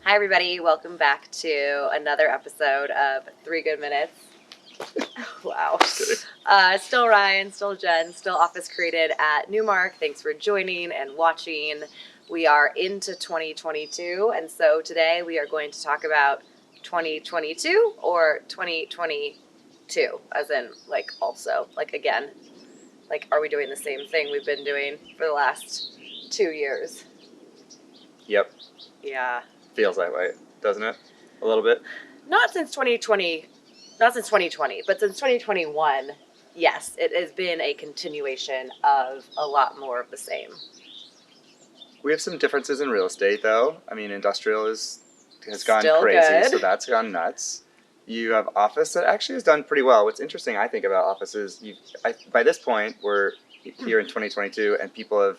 Hi, everybody. Welcome back to another episode of 3 Good Minutes. Wow. Still Ryan, still Jen, still Office Created at Newmark. Thanks for joining and watching. We are into 2022, and so today we are going to talk about 2022 or 2022, as in, like, also, like, again. Like, are we doing the same thing we've been doing for the last 2 years? Yep. Yeah. Feels that way, doesn't it? A little bit? Not since 2020, but since 2021, yes, it has been a continuation of a lot more of the same. We have some differences in real estate, though. I mean, industrial has gone Still crazy, good. so that's gone nuts. You have office that actually has done pretty well. What's interesting, I think, about office is by this point, we're here in 2022, and people have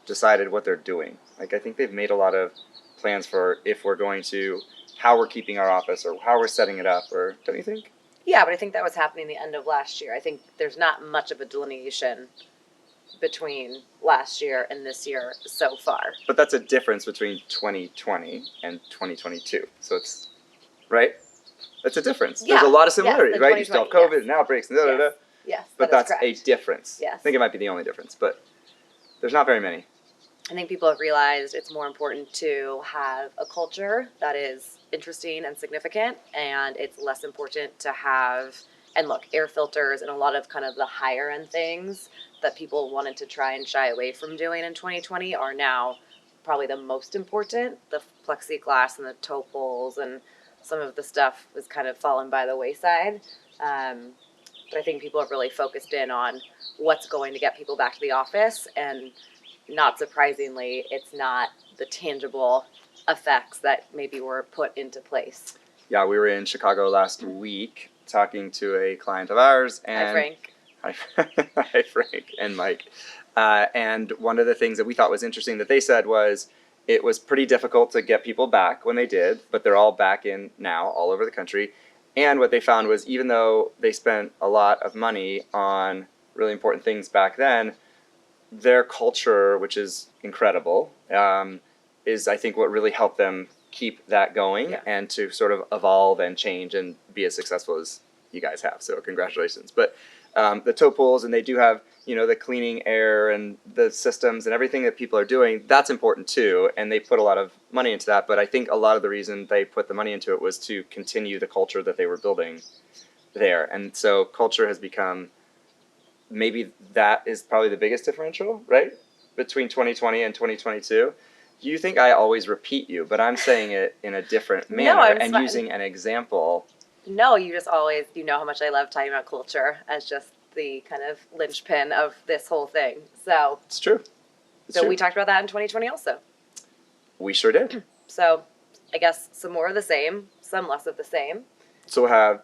decided what they're doing. Like, I think they've made a lot of plans for if we're going to, how we're keeping our office or how we're setting it up, or don't you think? Yeah, but I think that was happening the end of last year. I think there's not much of a delineation between last year and this year so far. But that's a difference between 2020 and 2022. So it's, right? That's a difference. Yeah. There's a lot of similarities, Yes, right? You still have COVID, yes. now breaks, da, da, da. Yes, But that is that's correct. a difference. Yes. I think it might be the only difference, but there's not very many. I think people have realized it's more important to have a culture that is interesting and significant, and it's less important to have, and look, air filters and a lot of kind of the higher end things that people wanted to try and shy away from doing in 2020 are now probably the most important. The plexiglass and the toe poles and some of the stuff has kind of fallen by the wayside. But I think people have really focused in on what's going to get people back to the office, and not surprisingly, it's not the tangible effects that maybe were put into place. Yeah, we were in Chicago last week talking to a client of ours. And Hi, Frank. Hi, Frank and Mike. And one of the things that we thought was interesting that they said was it was pretty difficult to get people back when they did, but they're all back in now all over the country. And what they found was even though they spent a lot of money on really important things back then, their culture, which is incredible, is I think what really helped them keep that going and to sort of evolve and change and be as successful as you guys have. So congratulations. But the toe pools, and they do have, the cleaning air and the systems and everything that people are doing, that's important too. And they put a lot of money into that. But I think a lot of the reason they put the money into it was to continue the culture that they were building there. And so culture has become, maybe that is probably the biggest differential, right? Between 2020 and 2022. You think I always repeat you, but I'm saying it in a different manner and using an example. No, you just always, you know how much I love talking about culture as just the kind of linchpin of this whole thing. So it's true. We talked about that in 2020 also. We sure did. So I guess some more of the same, some less of the same. So we'll have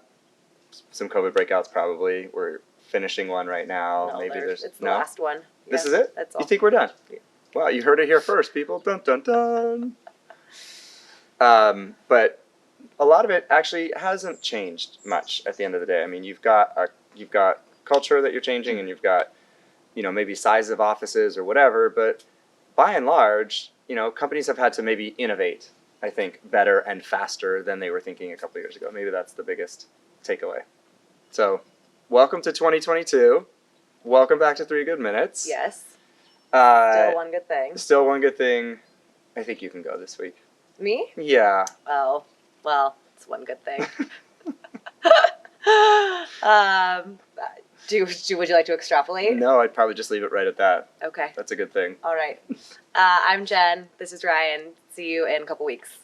some COVID breakouts probably. We're finishing one right now. No, maybe it's the last one. This is it? That's all. You think we're done? Yeah. Wow, you heard it here first, people. Dun, dun, dun. But a lot of it actually hasn't changed much at the end of the day. I mean, you've got culture that you're changing, and you've got, maybe size of offices or whatever. But by and large, companies have had to maybe innovate, I think, better and faster than they were thinking a couple of years ago. Maybe that's the biggest takeaway. So, welcome to 2022. Welcome back to 3 Good Minutes. Yes. Still one good thing. Still one good thing. I think you can go this week. Me? Yeah. Oh, well, it's one good thing. Would you like to extrapolate? No, I'd probably just leave it right at that. Okay. That's a good thing. All right. I'm Jen. This is Ryan. See you in a couple weeks.